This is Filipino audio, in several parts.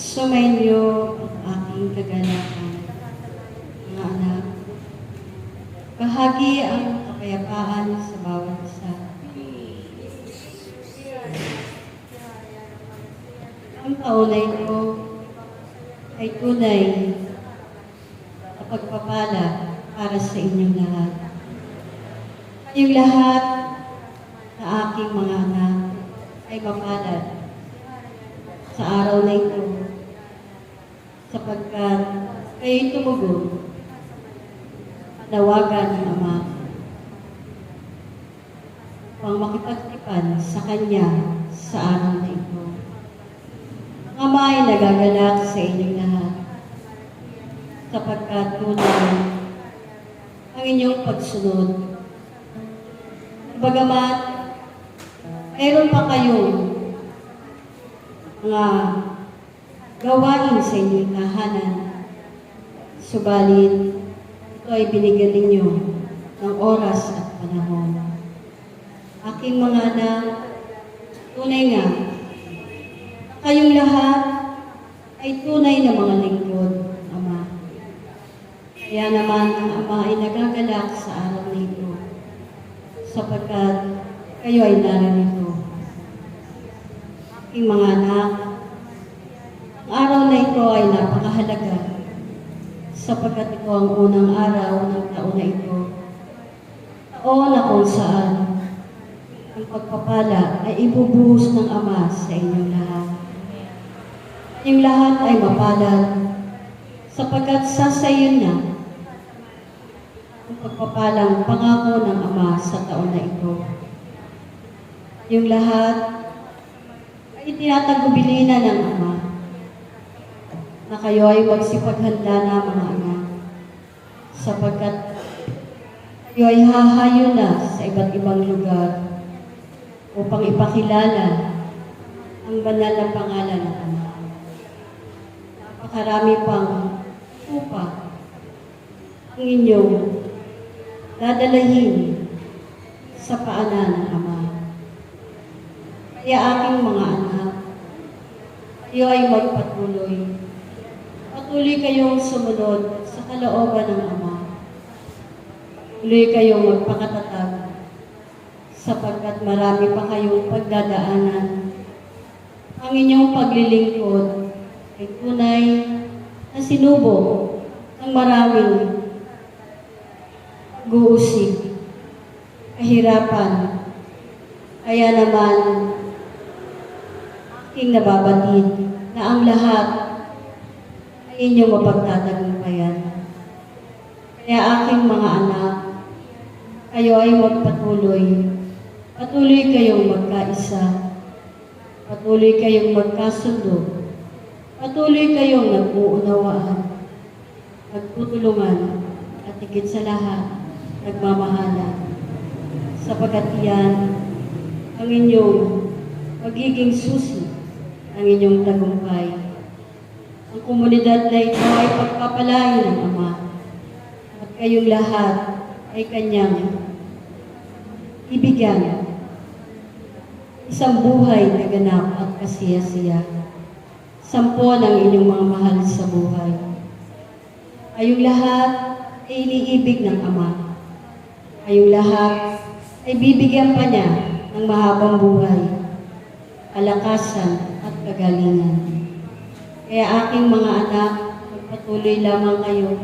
Sumainyo ang aking kagalakan, mga anak. Bahagi ang kapayapaan sa bawat isa. Ang taon na ito ay tunay na pagpapala para sa inyong lahat. Kayong lahat na aking mga anak ay mapalad sa araw na ito, sapagkat kayo'y tumugon, panawagan ng Ama upang makipagtipan sa Kanya sa araw na ito. Ang Ama ay nagagalak sa inyong lahat, sapagkat tunay ang inyong pagsunod. Bagamat mayroon pa kayong mga gawain sa inyong tahanan, subalit ito ay binigyan ninyo ng oras at panahon. Aking mga anak, tunay nga, kayong lahat ay tunay na mga lingkod, Ama. Kaya naman ang Ama ay nagagalak sa araw na ito, sapagkat kayo ay naririto. Aking mga anak, ang araw na ito ay napakahalaga, sapagkat ito ang unang araw ng taon na ito. Taon na kung saan ang pagpapala ay ibubuhos ng Ama sa inyong lahat. Inyong lahat ay mapalad, sapagkat sasayon na ang pagpapalang pangako ng Ama sa taon na ito. Yung lahat ay tinatagubilin ng Ama na kayo ay magsipaghanda na, mga anak, sapagkat kayo ay hahayo na sa iba't ibang lugar upang ipakilala ang banal na pangalan ng Ama. Napakarami pang upa ang inyong dadalahin sa paanan ng Ama. Kaya aking mga anak, kayo ay magpatuloy. Patuloy kayong sumunod sa kalooban ng Ama. Patuloy kayong magpakatatag, sapagkat marami pa kayong pagdadaanan. Ang inyong paglilingkod ay tunay na sinubok ng maraming pag-uusig, kahirapan. Kaya naman, aking nababatid na ang lahat ay inyong mapagtatagumpayan. Kaya aking mga anak, kayo ay magpatuloy. Patuloy kayong magkaisa. Patuloy kayong magkasundo. Patuloy kayong nag-uunawaan, nagtutulungan, at higit sa lahat, nagmamahalan. Sapagkat iyan ang inyong magiging susi, ang inyong tagumpay. Ang komunidad na ito ay pagpapalain ng Ama, at kayong lahat ay Kanyang ibigyan isang buhay na ganap at kasiya-siya. 10 ng inyong mga mahal sa buhay. Kayong lahat ay iniibig ng Ama. Kayong lahat ay bibigyan pa niya ng mahabang buhay, kalakasan at kagalingan. Kaya aking mga anak, magpatuloy lamang kayo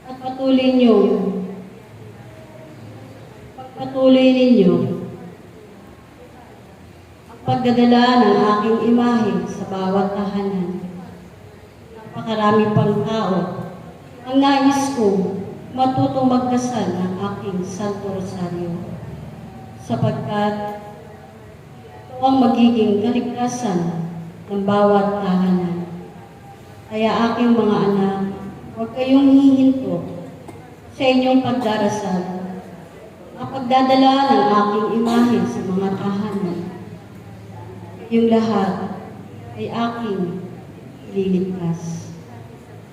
at patuloy ninyo ang pagdadala ng aking imahe sa bawat tahanan. Napakarami pang tao ang nais ko matutong magdasal ng aking Santo Rosario, sapagkat ito ang magiging kaligtasan ng bawat tahanan. Kaya aking mga anak, huwag kayong hihinto sa inyong pagdarasal. Ang pagdadala ng aking imahe sa mga tahanan, yung lahat ay aking ililigtas.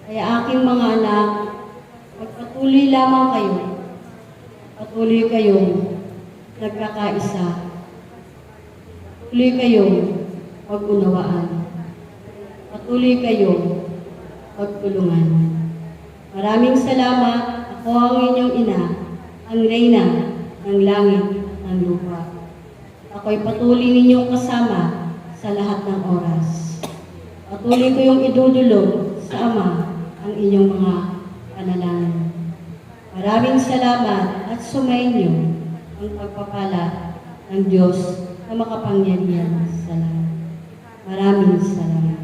Kaya aking mga anak, magpatuloy lamang kayo. Patuloy kayong nagkakaisa. Patuloy kayong pag-unawaan. Patuloy kayong pagtulungan. Maraming salamat. Ako ang inyong ina, ang Reyna ng langit at ng lupa. Ako'y patuloy ninyong kasama sa lahat ng oras. Patuloy ko yung idudulog sa Ama ang inyong mga panalangin. Maraming salamat at sumainyo ang pagpapala ng Diyos na makapangyarihan sa lahat. Maraming salamat.